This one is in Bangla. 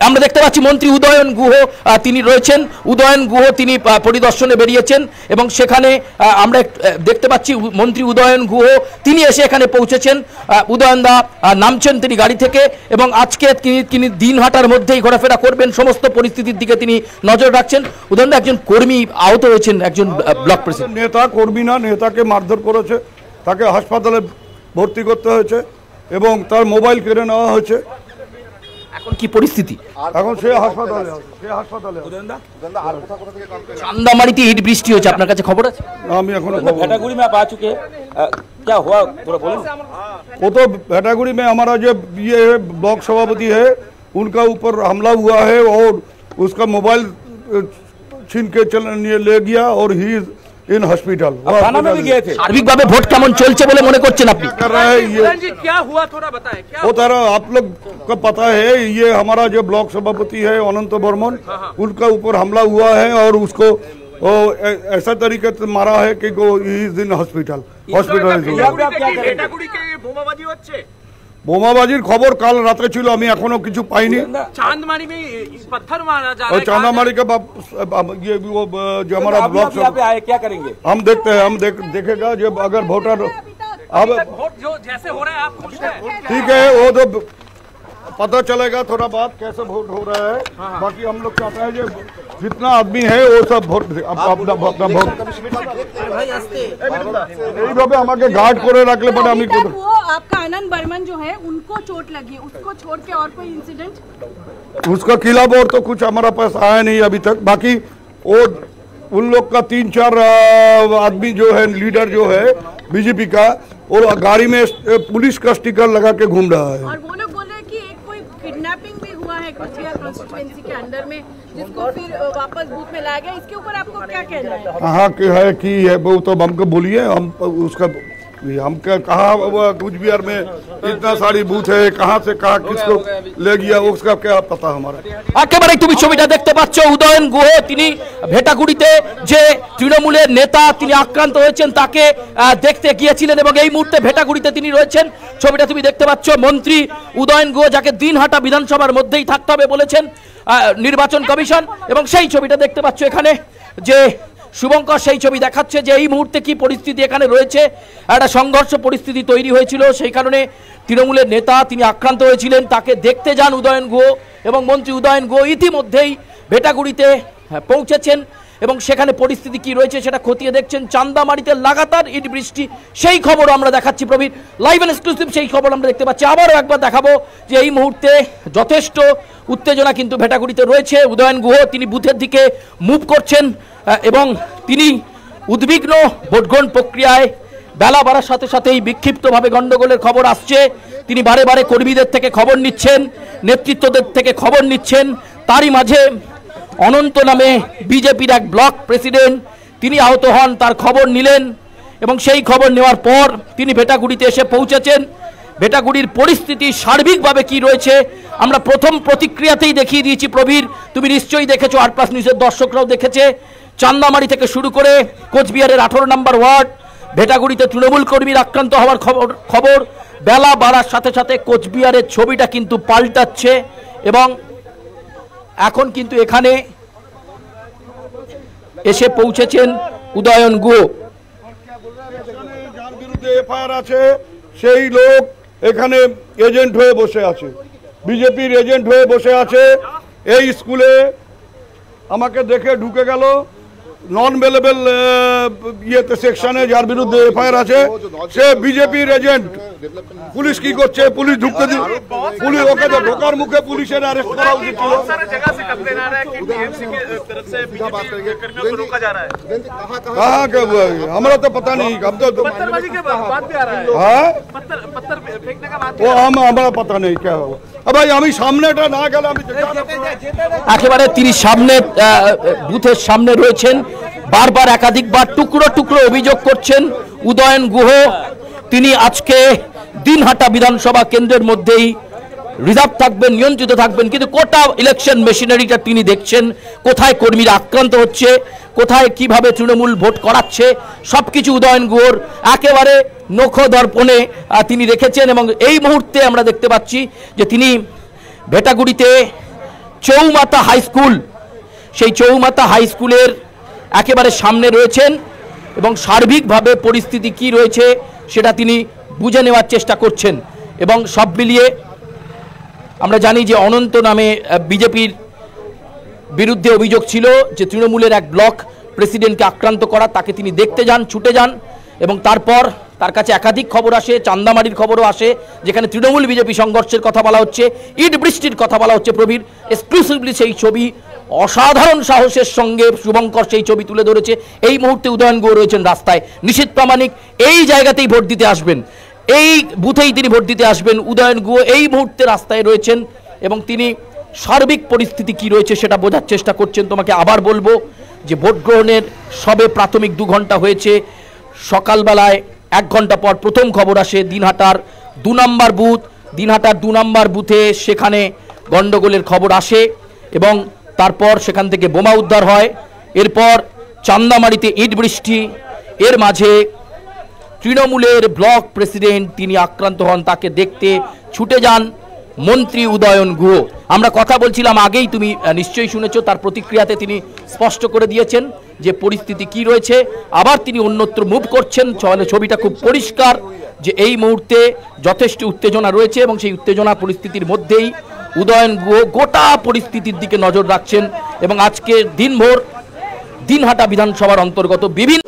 আমরা দেখতে পাচ্ছি মন্ত্রী উদয়ন গুহ তিনি রয়েছেন। উদয়ন গুহ তিনি পরিদর্শনে বেরিয়েছেন এবং সেখানে আমরা দেখতে পাচ্ছি মন্ত্রী উদয়ন গুহ তিনি এসে এখানে পৌঁছেছেন। উদয়ন দা নামছেন তিনি গাড়ি থেকে এবং আজকে তিনি দিনহাটার মধ্যেই ঘোরাফেরা করবেন, সমস্ত পরিস্থিতির দিকে তিনি নজর রাখছেন। উদয়ন দা, একজন কর্মী আহত হয়েছেন, একজন ব্লক প্রেসিডেন্ট। নেতা কর্মী না, নেতাকে মারধর করেছে, তাকে হাসপাতালে ভর্তি করতে হয়েছে এবং তার মোবাইল কেড়ে নেওয়া হয়েছে। এখন কি পরিস্থিতি? এখন সে হাসপাতালে চান্দামারিতে ইট বৃষ্টি হচ্ছে, আপনার কাছে খবর আছে? আমি এখন भैटागुड़ी में आप आ चुके हैं, क्या हुआ थोड़ा बोलो। वो तो भैटागुड़ी में हमारा जो ये ब्लॉक सभापति है उनका ऊपर हमला हुआ है और उसका मोबाइल छीन के ले गया और ही इन हॉस्पिटल। थाना में भी गए थे। সার্বিকভাবে ভোট কেমন চলছে বলে মনে করছেন আপনি? कर रहा है ये क्या हुआ थोड़ा बताएं। क्या वो तारा आप लोग को पता है, ये हमारा जो ब्लॉक सभापति है अनंत बर्मन, उनका ऊपर हमला हुआ है और उसको ऐसा तरीके से मारा है कि वो इज इन हॉस्पिटल। বোমাবাজির খবর কাল রাতে ছিল, আমি এখনো কিছু পাইনি। चांदमारी में पत्थर मारा जा रहा है। चांदामारी का ये वो जो हमारा ब्लॉक आए क्या करेंगे हम देखते हैं, हम देखेगा जब अगर वोटर अब वोट जो जैसे हो रहा है आप खुश हैं? ठीक है, वो तो पता चलेगा थोड़ा बाद कैसे वोट हो रहा है। बाकी हम लोग चाहते हैं जो जितना आदमी है वो सब वोट अपना वोट এইভাবে আমাকে গার্ড করে রাখলে পরে আমি वो आपका आनंद बर्मन जो है उनको चोट लगी, उसको छोड़ के और कोई इंसिडेंट? उसका खिलाफ और तो कुछ हमारा पास आया नहीं अभी तक। बाकी वो उन लोग का 3-4 आदमी जो है, लीडर जो है बीजेपी का, और गाड़ी में पुलिस का स्टिकर लगा के घूम रहा है। और वो लोग बोल रहे हैं कि एक कोई किडनैपिंग भी हुआ है कोचिया कॉन्स्टिट्यूएंसी के अंडर में, जिसको फिर वापस बूथ में लाया गया। इसके ऊपर आपको क्या कहना है? कहाँ के है कि है वो तो हमको बोलिए, हम उसका हम कहा कुछ बिहार में इतना सारी बूथ है, कहाँ से कहाँ किसको ले गया उसका क्या पता हमारा। একেবারে তুমি ছবিটা দেখতে পাচ্ছ, উদয়ন গুহ তিনি ভেটাগুড়িতে যে তৃণমূলের নেতা তিনি আক্রান্ত হয়েছেন তাকে দেখতে গিয়েছিলেন এবং এই মুহূর্তে ভেটাগুড়িতে তিনি রয়েছেন। ছবিটা তুমি দেখতে পাচ্ছ, মন্ত্রী উদয়ন গুহ যাকে দিনহাটা বিধানসভার মধ্যেই থাকতে হবে বলেছেন নির্বাচন কমিশন, এবং সেই ছবিটা দেখতে পাচ্ছ এখানে যে শুভঙ্কর সেই ছবি দেখাচ্ছে যে এই মুহূর্তে কি পরিস্থিতি এখানে রয়েছে। একটা সংঘর্ষ পরিস্থিতি তৈরি হয়েছিল, সেই কারণে তৃণমূলের নেতা তিনি আক্রান্ত হয়েছিলেন, তাকে দেখতে যান উদয়ন গুহ এবং মন্ত্রী উদয়ন গুহ ইতিমধ্যেই ভেটাগুড়িতে পৌঁছেছেন এবং সেখানে পরিস্থিতি কি রয়েছে সেটা খতিয়ে দেখছেন। চান্দামারিতে লাগাতার ইট বৃষ্টি, সেই খবরও আমরা দেখাচ্ছি প্রবীর, লাইভ এন্ড এক্সক্লুসিভ সেই খবর আমরা দেখতে পাচ্ছি। আবারও একবার দেখাবো যে এই মুহূর্তে যথেষ্ট উত্তেজনা কিন্তু ভেটাগুড়িতে রয়েছে। উদয়ন গুহ তিনি বুথের দিকে মুভ করছেন এবং তিনি উদ্বিগ্ন। ভোটগ্রহণ প্রক্রিয়ায় বেলা বাড়ার সাথে সাথেই বিক্ষিপ্তভাবে গণ্ডগোলের খবর আসছে। তিনি বারে বারে কর্মীদের থেকে খবর নিচ্ছেন, নেতৃত্বদের থেকে খবর নিচ্ছেন। তারই মাঝে অনন্ত নামে বিজেপির এক ব্লক প্রেসিডেন্ট তিনি আহত হন, তার খবর নিলেন এবং সেই খবর নেওয়ার পর তিনি ভেটাগুড়িতে এসে পৌঁছেছেন। ভেটাগুড়ির পরিস্থিতি সার্বিকভাবে কি রয়েছে আমরা প্রথম প্রতিক্রিয়াতেই দেখিয়ে দিয়েছি প্রবীর, তুমি নিশ্চয়ই দেখেছো, আর+ নিউজের দর্শকরাও দেখেছে। চান্দামারি থেকে শুরু করে কোচবিহারের 18 নম্বর ওয়ার্ড ভেটাগুড়িতে তৃণমূল কর্মীর আক্রান্ত হওয়ার খবর বেলা বাড়ার সাথে সাথে কোচবিহারের ছবিটা কিন্তু পাল্টাচ্ছে এবং এখন কিন্তু এখানে এসে পৌঁছেছেন উদয়ন গুহ। যার বিরুদ্ধে এফআইআর আছে সেই লোক এখানে এজেন্ট হয়ে বসে আছে, বিজেপির এজেন্ট হয়ে বসে আছে। এই স্কুলে আমাকে দেখে ঢুকে গেল, নন অ্যাভেলেবল ইয়েতে সেকশনে যার বিরুদ্ধে এফআইআর আছে সে বিজেপির এজেন্ট। পুলিশ কি করছে? পুলিশ ঢুকতে দিল, পুলিশ ওকে ঢোকার মুখে পুলিশের অ্যারেস্ট করা উচিত ছিল। कहाँ के हमारा तो पता नहीं, हम तो वो हमारा पता नहीं क्या होगा। अब भाई আমি সামনেটা না গেলে আমি একেবারে তিনি সামনে বুথের সামনে রয়েছেন, বারবার একাধিকবার টুকরো টুকরো অভিযোগ করছেন উদয়ন গুহ। তিনি আজকে দিনহাটা বিধানসভা কেন্দ্রের মধ্যেই রিজার্ভ থাকবেন, নিয়ন্ত্রিত থাকবেন, কিন্তু কোটা ইলেকশন মেশিনারিটা তিনি দেখছেন, কোথায় কর্মীরা আক্রান্ত হচ্ছে, কোথায় কিভাবে তৃণমূল ভোট করাচ্ছে, সবকিছু উদয়ন গুহর একেবারে নখ দর্পণে তিনি রেখেছেন। এবং এই মুহূর্তে আমরা দেখতে পাচ্ছি যে তিনি ভেটাগুড়িতে চৌমাথা হাই স্কুল, সেই চৌমাথা হাই স্কুলের একেবারে সামনে রয়েছেন এবং সার্বিকভাবে পরিস্থিতি কি রয়েছে সেটা তিনি বুঝে নেওয়ার চেষ্টা করছেন। এবং সব মিলিয়ে আমরা জানি যে অনন্ত নামে বিজেপির বিরুদ্ধে অভিযোগ ছিল যে তৃণমূলের এক ব্লক প্রেসিডেন্টকে আক্রান্ত করা, তাকে তিনি দেখতে যান, ছুটে যান এবং তারপর তার কাছে একাধিক খবর আসে, চান্দামারির খবরও আসে, যেখানে তৃণমূল বিজেপি সংঘর্ষের কথা বলা হচ্ছে, ইট বৃষ্টির কথা বলা হচ্ছে। প্রবীর এক্সক্লুসিভলি সেই ছবি অসাধারণ সাহসের সঙ্গে শুভঙ্কর সেই ছবি তুলে ধরেছে। এই মুহূর্তে উদয়ন গুহ রয়েছেন রাস্তায়, নিশীথ প্রামাণিক এই জায়গাতেই ভোট দিতে আসবেন, এই বুথেই তিনি ভোট দিতে আসবেন। উদয়ন গুহ এই মুহূর্তে রাস্তায় রয়েছেন এবং তিনি সার্বিক পরিস্থিতি কি রয়েছে সেটা বোঝার চেষ্টা করছেন। তোমাকে আবার বলবো যে ভোট গ্রহণের সবে প্রাথমিক 2 ঘন্টা হয়েছে। সকালবেলায় 1 ঘন্টা পর প্রথম খবর আসে দিনহাটার 2 নম্বর বুথ, দিনহাটার 2 নম্বর বুথে সেখানে গন্ডগোলের খবর আসে এবং তারপর সেখান থেকে বোমা উদ্ধার হয়। এরপর চান্দামারিতে ইট বৃষ্টি, এর মাঝে তৃণমূলের ব্লক প্রেসিডেন্ট তিনি আক্রান্ত হন, তাকে দেখতে ছুটে যান মন্ত্রী উদয়ন গুহ। আমরা কথা বলছিলাম আগেই, তুমি নিশ্চয়ই শুনেছো, তার প্রতিক্রিয়াতে তিনি স্পষ্ট করে দিয়েছেন যে পরিস্থিতি কি রয়েছে। আবার তিনি অন্যত্র মুভ করছেন, ছবিটা খুব পরিষ্কার যে এই মুহূর্তে যথেষ্ট উত্তেজনা রয়েছে এবং সেই উত্তেজনা পরিস্থিতির মধ্যেই উদয়ন গুহ গোটা পরিস্থিতির দিকে নজর রাখছেন এবং আজকে দিনভর দিনহাটা বিধানসভার অন্তর্গত বিভিন্ন